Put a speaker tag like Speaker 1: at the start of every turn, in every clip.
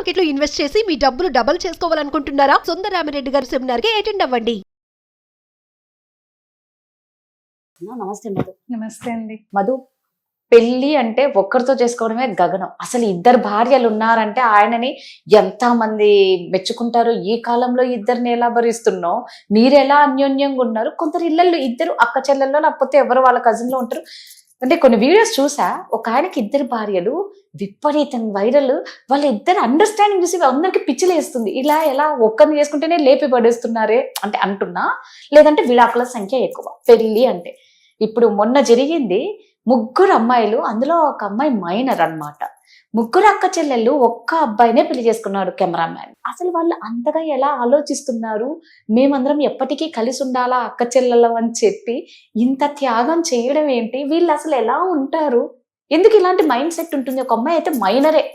Speaker 1: Market లో invest చేసి మీ డబ్బులు డబుల్ చేసుకోవాలనుకుంటున్నారా? సుందరరామిరెడ్డి గారి సెమినార్ కి అటెండ్ అవ్వండి.
Speaker 2: నమస్తే మధు.
Speaker 3: నమస్తే అండి.
Speaker 2: మధు, పెళ్లి అంటే ఒక్కరితో చేసుకోవడమే గగనం. అసలు ఇద్దరు భార్యలు ఉన్నారంటే ఆయనని ఎంత మంది మెచ్చుకుంటారో. ఈ కాలంలో ఇద్దరిని ఎలా భరిస్తున్నావు, మీరు ఎలా అన్యోన్యంగా ఉన్నారు. కొందరు ఇళ్ళల్లో ఇద్దరు అక్క చెల్లెల్లో లేకపోతే ఎవరు వాళ్ళ కజిన్లో ఉంటారు. అంటే కొన్ని వీడియోస్ చూసా, ఒక ఆయనకి ఇద్దరు భార్యలు విపరీతం వైరల్. వాళ్ళ ఇద్దరు అండర్స్టాండింగ్ చూసి అందరికి పిచ్చిలేస్తుంది. ఇలా ఎలా ఒక్కరిని చేసుకుంటేనే లేపి పడేస్తున్నారే అంటే అంటున్నా, లేదంటే విడాకుల సంఖ్య ఎక్కువ పెళ్లి అంటే. ఇప్పుడు మొన్న జరిగింది, ముగ్గురు అమ్మాయిలు, అందులో ఒక అమ్మాయి మైనర్ అన్నమాట. ముగ్గురు అక్క చెల్లెళ్ళు ఒక్క అబ్బాయినే పెళ్లి చేసుకున్నాడు కెమెరామ్యాన్. అసలు వాళ్ళు అంతగా ఎలా ఆలోచిస్తున్నారు, మేమందరం ఎప్పటికీ కలిసి ఉండాలా అక్క చెల్లెళ్ళం అని చెప్పి ఇంత త్యాగం చేయడం ఏంటి, వీళ్ళు అసలు ఎలా ఉంటారు, ఎందుకు ఇలాంటి మైండ్ సెట్ ఉంటుంది. ఒక అమ్మాయి అయితే మైనరే,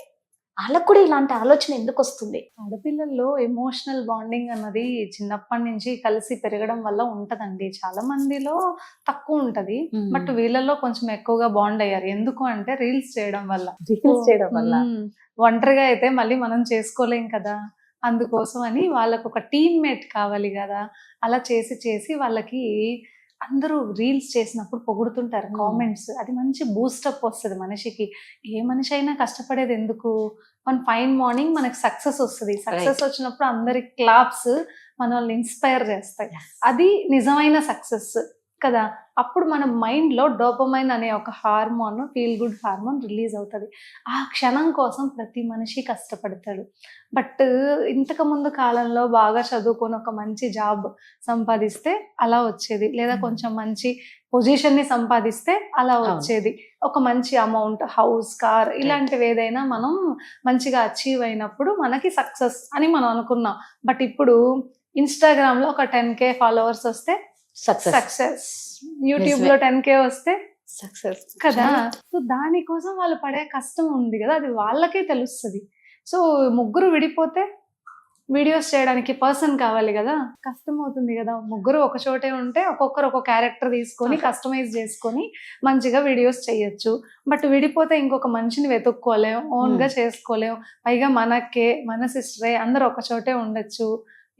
Speaker 2: వాళ్ళకు కూడా ఇలాంటి ఆలోచన ఎందుకు వస్తుంది?
Speaker 3: ఆడపిల్లల్లో ఎమోషనల్ బాండింగ్ అన్నది చిన్నప్పటి నుంచి కలిసి పెరగడం వల్ల ఉంటదండి. చాలా మందిలో తక్కువ ఉంటది, బట్ వీళ్ళలో కొంచెం ఎక్కువగా బాండ్ అయ్యారు. ఎందుకు అంటే రీల్స్ చేయడం వల్ల. ఒంటరిగా అయితే మళ్ళీ మనం చేసుకోలేం కదా, అందుకోసం అని వాళ్ళకు ఒక టీమ్మేట్ కావాలి కదా. అలా చేసి చేసి వాళ్ళకి అందరూ రీల్స్ చేసినప్పుడు పొగుడుతుంటారు, కామెంట్స్. అది మంచి బూస్టప్ వస్తుంది మనిషికి. ఏ మనిషి అయినా కష్టపడేది ఎందుకు, మన ఫైన్ మార్నింగ్ మనకి సక్సెస్ వస్తుంది. సక్సెస్ వచ్చినప్పుడు అందరి క్లాప్స్ మనల్ని ఇన్స్పైర్ చేస్తాయి. అది నిజమైన సక్సెస్ కదా. అప్పుడు మన మైండ్లో డోపమైన్ అనే ఒక hormone, feel good hormone release అవుతుంది. ఆ క్షణం కోసం ప్రతి మనిషి కష్టపడతాడు. బట్ ఇంతకు ముందు కాలంలో బాగా చదువుకొని ఒక మంచి జాబ్ సంపాదిస్తే అలా వచ్చేది, లేదా కొంచెం మంచి పొజిషన్ని సంపాదిస్తే అలా వచ్చేది. ఒక మంచి అమౌంట్, హౌస్, కార్ ఇలాంటివి ఏదైనా మనం మంచిగా అచీవ్ అయినప్పుడు మనకి సక్సెస్ అని మనం అనుకున్నాం. బట్ ఇప్పుడు ఇన్స్టాగ్రామ్లో ఒక 10K ఫాలోవర్స్ వస్తే సక్సెస్, యూట్యూబ్ లో 10K వస్తే సక్సెస్ కదా. సో దానికోసం వాళ్ళు పడే కష్టం ఉంది కదా, అది వాళ్ళకే తెలుస్తుంది. సో ముగ్గురు విడిపోతే వీడియోస్ చేయడానికి పర్సన్ కావాలి కదా, కష్టం అవుతుంది కదా. ముగ్గురు ఒక చోటే ఉంటే ఒక్కొక్కరు ఒక క్యారెక్టర్ తీసుకొని కస్టమైజ్ చేసుకొని మంచిగా వీడియోస్ చేయొచ్చు. బట్ విడిపోతే ఇంకొక మనిషిని వెతుక్కోలేం, ఓన్ గా చేసుకోలేం. పైగా మన సిస్టరే, అందరు ఒక చోటే ఉండొచ్చు.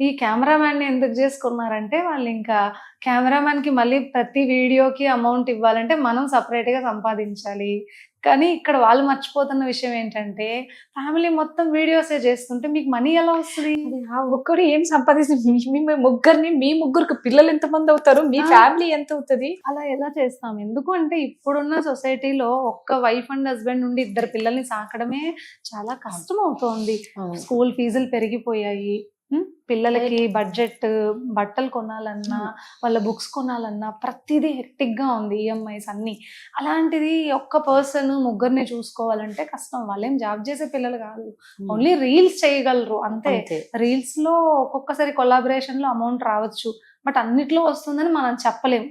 Speaker 3: ఈ కెమెరామ్యాన్ని ఎందుకు చేసుకున్నారంటే, వాళ్ళు ఇంకా కెమెరామ్యాన్కి మళ్ళీ ప్రతి వీడియోకి అమౌంట్ ఇవ్వాలంటే మనం సపరేట్గా సంపాదించాలి. కానీ ఇక్కడ వాళ్ళు మర్చిపోతున్న విషయం ఏంటంటే, ఫ్యామిలీ మొత్తం వీడియోసే చేస్తుంటే మీకు మనీ ఎలా వస్తుంది?
Speaker 2: ఒక్కరు ఏం సంపాదిస్తుంది? మీ ముగ్గురికి పిల్లలు ఎంతమంది అవుతారు, మీ ఫ్యామిలీ ఎంత అవుతుంది?
Speaker 3: అలా ఎలా చేస్తాం? ఎందుకు అంటే ఇప్పుడున్న సొసైటీలో ఒక్క వైఫ్ అండ్ హస్బెండ్ నుండి ఇద్దరు పిల్లల్ని సాకడమే చాలా కష్టం అవుతోంది. స్కూల్ ఫీజులు పెరిగిపోయాయి, పిల్లలకి బడ్జెట్, బట్టలు కొనాలన్నా, వాళ్ళ బుక్స్ కొనాలన్నా ప్రతిదీ హెక్టిక్ గా ఉంది, ఈఎంఐస్ అన్ని. అలాంటిది ఒక్క పర్సన్ ముగ్గురిని చూసుకోవాలంటే కష్టం. వాళ్ళేం జాబ్ చేసే పిల్లలు కాదు, ఓన్లీ రీల్స్ చేయగలరు అంతే. రీల్స్ లో ఒక్కొక్కసారి కొలాబరేషన్ లో అమౌంట్ రావచ్చు, బట్ అన్నిట్లో వస్తుందని మనం చెప్పలేం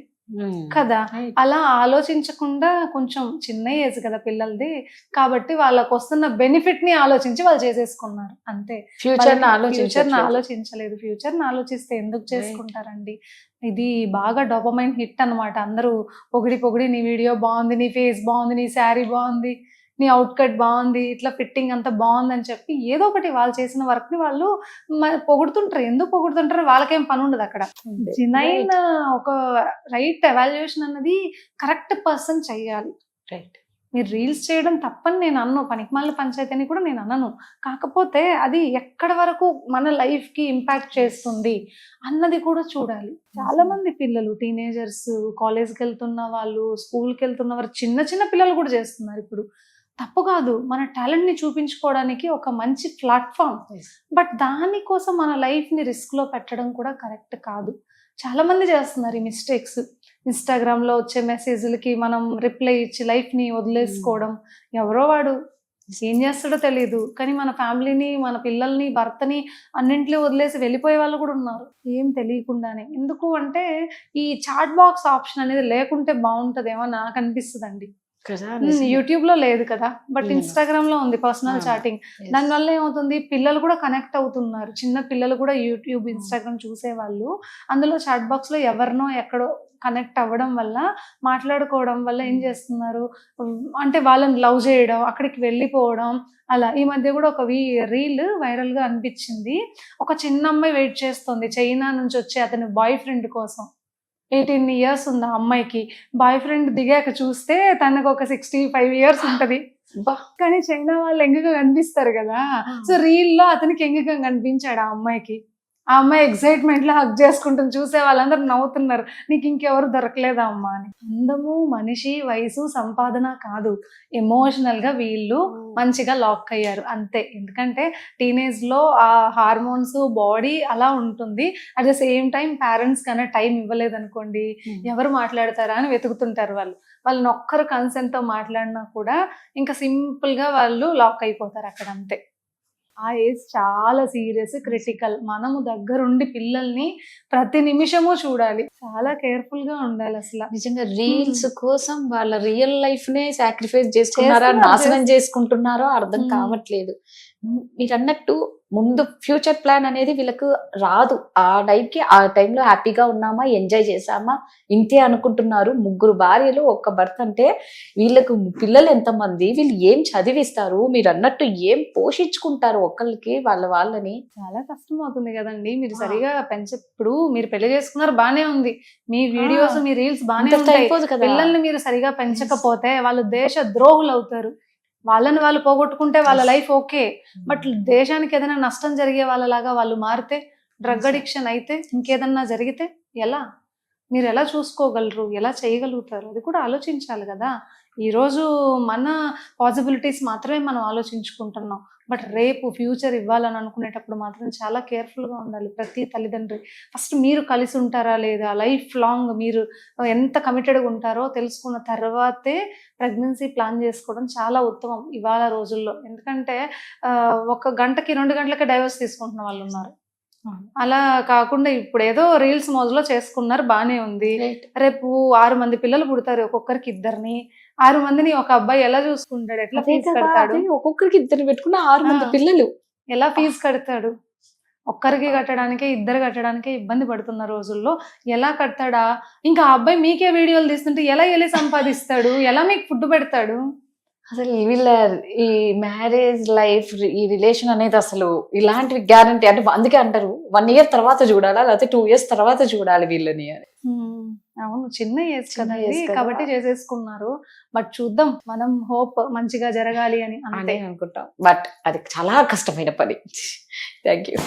Speaker 3: కదా. అలా ఆలోచించకుండా, కొంచెం చిన్న ఏజ్ కదా పిల్లలది కాబట్టి వాళ్ళకు వస్తున్న బెనిఫిట్ ని ఆలోచించి వాళ్ళు చేసేసుకున్నారు అంతే. ఫ్యూచర్ ని ఆలోచించలేదు. ఫ్యూచర్ ని ఆలోచిస్తే ఎందుకు చేసుకుంటారండి? ఇది బాగా డోపమైన్ హిట్ అన్నమాట. అందరూ పొగిడి నీ వీడియో బాగుంది, నీ ఫేస్ బాగుంది, నీ శారీ బాగుంది, నీ అవుట్కట్ బాగుంది, ఇట్లా ఫిట్టింగ్ అంతా బాగుంది అని చెప్పి ఏదో ఒకటి వాళ్ళు చేసిన వర్క్ ని వాళ్ళు పొగుడుతుంటారు. ఎందుకు పొగుడుతుంటారు? వాళ్ళకేం పని ఉండదు అక్కడ. జెన్యున్ ఒక రైట్ ఎవాల్యుయేషన్ అన్నది కరెక్ట్ పర్సన్ చెయ్యాలి.
Speaker 2: రైట్.
Speaker 3: మీరు రీల్స్ చేయడం తప్పని నేను అన్ను, పనికిమాలిన పంచాయతీ అని కూడా నేను అనను. కాకపోతే అది ఎక్కడి వరకు మన లైఫ్ కి ఇంపాక్ట్ చేస్తుంది అన్నది కూడా చూడాలి. చాలా మంది పిల్లలు, టీనేజర్స్, కాలేజ్కి వెళ్తున్న వాళ్ళు, స్కూల్కి వెళ్తున్న వారు, చిన్న చిన్న పిల్లలు కూడా చేస్తున్నారు ఇప్పుడు. తప్పు కాదు, మన టాలెంట్ ని చూపించుకోవడానికి ఒక మంచి ప్లాట్ఫామ్. బట్ దానికోసం మన లైఫ్ ని రిస్క్ లో పెట్టడం కూడా కరెక్ట్ కాదు. చాలా మంది చేస్తున్నారు ఈ మిస్టేక్స్. ఇన్స్టాగ్రామ్ లో వచ్చే మెసేజ్లకి మనం రిప్లై ఇచ్చి లైఫ్ ని వదిలేసుకోవడం. ఎవరో వాడు ఏం చేస్తాడో తెలియదు, కానీ మన ఫ్యామిలీని, మన పిల్లల్ని, భర్తని అన్నింటిలో వదిలేసి వెళ్ళిపోయే వాళ్ళు కూడా ఉన్నారు ఏం తెలియకుండానే. ఎందుకు అంటే ఈ చాట్ బాక్స్ ఆప్షన్ అనేది లేకుంటే బాగుంటదేమో నాకు అనిపిస్తుందండి.
Speaker 2: కదా
Speaker 3: యూట్యూబ్ లో లేదు కదా, బట్
Speaker 2: అవును.
Speaker 3: ఇన్స్టాగ్రామ్ లో ఉంది పర్సనల్
Speaker 2: ఆ,
Speaker 3: చాటింగ్.
Speaker 2: yes.
Speaker 3: దానివల్ల ఏమవుతుంది, పిల్లలు కూడా కనెక్ట్ అవుతున్నారు. చిన్న పిల్లలు కూడా యూట్యూబ్ ఇన్స్టాగ్రామ్ చూసే వాళ్ళు అందులో చాట్ బాక్స్ లో ఎవరినో ఎక్కడో కనెక్ట్ అవ్వడం వల్ల, మాట్లాడుకోవడం వల్ల ఏం చేస్తున్నారు అంటే వాళ్ళని లవ్ చేయడం, అక్కడికి వెళ్ళిపోవడం. అలా ఈ మధ్య కూడా ఒక రీల్ వైరల్ గా అనిపించింది. ఒక చిన్న అమ్మాయి వెయిట్ చేస్తుంది చైనా నుంచి వచ్చే అతని బాయ్ ఫ్రెండ్ కోసం. 18 years ఉంది ఆ అమ్మాయికి. బాయ్ ఫ్రెండ్ దిగాక చూస్తే తనకు ఒక 65 years ఉంటది.
Speaker 2: బా.
Speaker 3: కానీ చైనా వాళ్ళు ఎంగగా కనిపిస్తారు కదా, సో రీల్ లో అతనికి ఎంగగా కనిపించాడు ఆ అమ్మాయికి. ఆ అమ్మాయి ఎక్సైట్మెంట్ లో హక్ చేసుకుంటుంది, చూసే వాళ్ళందరూ నవ్వుతున్నారు, నీకు ఇంకెవరు దొరకలేదా అమ్మా అని. అందము, మనిషి, వయసు, సంపాదన కాదు, ఎమోషనల్ గా వీళ్ళు మంచిగా లాక్ అయ్యారు అంతే. ఎందుకంటే టీనేజ్ లో ఆ హార్మోన్స్, బాడీ అలా ఉంటుంది. At the same time parents కన్నా టైం ఇవ్వలేదు అనుకోండి, ఎవరు మాట్లాడతారా అని వెతుకుతుంటారు వాళ్ళు. వాళ్ళని ఒక్కరు కన్సెంట్ తో మాట్లాడినా కూడా ఇంకా సింపుల్ గా వాళ్ళు లాక్ అయిపోతారు అక్కడ అంతే. ఆ ఏజ్ చాలా సీరియస్, క్రిటికల్. మనము దగ్గరుండి పిల్లల్ని ప్రతి నిమిషము చూడాలి, చాలా కేర్ఫుల్ గా ఉండాలి అసలు.
Speaker 2: నిజంగా రీల్స్ కోసం వాళ్ళ రియల్ లైఫ్ నే సాక్రిఫైస్ చేసుకున్నారా,
Speaker 3: చేస్తున్నారు,
Speaker 2: నాశనం చేసుకుంటున్నారో అర్థం కావట్లేదు. మీరు అన్నట్టు ముందు ఫ్యూచర్ ప్లాన్ అనేది వీళ్ళకు రాదు. ఆ టైంలో హ్యాపీగా ఉన్నామా, ఎంజాయ్ చేసామా, ఇంతే అనుకుంటున్నారు. 3 భార్యలు 1 భర్త అంటే వీళ్ళకు పిల్లలు ఎంతమంది, వీళ్ళు ఏం చదివిస్తారు, మీరు అన్నట్టు ఏం పోషించుకుంటారు ఒకళ్ళకి వాళ్ళని.
Speaker 3: చాలా కష్టం అవుతుంది కదండి. మీరు సరిగా ఇప్పుడు మీరు పెళ్లి చేసుకున్నారు బానే ఉంది, మీ వీడియోస్, మీ రీల్స్ బానే
Speaker 2: ఇంతటితో
Speaker 3: ఉంటాయి.
Speaker 2: అయిపోదు కదా.
Speaker 3: పిల్లల్ని మీరు సరిగా పెంచకపోతే వాళ్ళు దేశ ద్రోహులు అవుతారు. వాళ్ళని వాళ్ళు పోగొట్టుకుంటే వాళ్ళ లైఫ్ ఓకే, బట్ దేశానికి ఏదైనా నష్టం జరిగే వాళ్ళలాగా వాళ్ళు మారితే, డ్రగ్ అడిక్షన్ అయితే, ఇంకేదన్నా జరిగితే ఎలా, మీరు ఎలా చూసుకోగలరు, ఎలా చేయగలుగుతారు, అది కూడా ఆలోచించాలి కదా. ఈరోజు మన పాసిబిలిటీస్ మాత్రమే మనం ఆలోచించుకుంటున్నాం, బట్ రేపు ఫ్యూచర్ ఇవ్వాలని అనుకునేటప్పుడు మాత్రం చాలా కేర్ఫుల్గా ఉండాలి ప్రతి తల్లిదండ్రి. ఫస్ట్ మీరు కలిసి ఉంటారా లేదా, లైఫ్ లాంగ్ మీరు ఎంత కమిటెడ్గా ఉంటారో తెలుసుకున్న తర్వాతే ప్రెగ్నెన్సీ ప్లాన్ చేసుకోవడం చాలా ఉత్తమం ఇవాళ రోజుల్లో. ఎందుకంటే 1 గంటకి 2 గంటలకే డైవర్స్ తీసుకుంటున్న వాళ్ళు ఉన్నారు. అలా కాకుండా ఇప్పుడు ఏదో రీల్స్ మోజులో చేసుకున్నారు, బానే ఉంది. రేపు 6 మంది పిల్లలు పుడతారు, ఒక్కొక్కరికి 2. 6 మందిని ఒక అబ్బాయి ఎలా చూసుకుంటాడు, ఎట్లా ఫీజు కడతాడు,
Speaker 2: ఒక్కొక్కరికి 2 పెట్టుకున్న 6 మంది పిల్లలు
Speaker 3: ఎలా ఫీజు కడతాడు. ఒక్కరికి కట్టడానికే, 2 కట్టడానికే ఇబ్బంది పడుతున్న రోజుల్లో ఎలా కడతాడా. ఇంకా ఆ అబ్బాయి మీకే వీడియోలు తీస్తుంటే ఎలా వెళ్ళి సంపాదిస్తాడు, ఎలా మీకు ఫుడ్ పెడతాడు.
Speaker 2: అసలు వీళ్ళ ఈ మ్యారేజ్ లైఫ్, ఈ రిలేషన్ అనేది అసలు ఇలాంటివి గ్యారంటీ అంటే, అందుకే అంటారు 1 year తర్వాత చూడాలా, లేకపోతే 2 years తర్వాత చూడాలి వీళ్ళని అని.
Speaker 3: అవును, చిన్న ఏజ్
Speaker 2: చిన్న
Speaker 3: కదా
Speaker 2: ఏజ్ కదా.
Speaker 3: కాబట్టి చేసేసుకున్నారు. బట్ చూద్దాం, మనం హోప్ మంచిగా జరగాలి అని అంతే
Speaker 2: అనుకుంటాం, బట్ అది చాలా కష్టమైన పని. Thank you.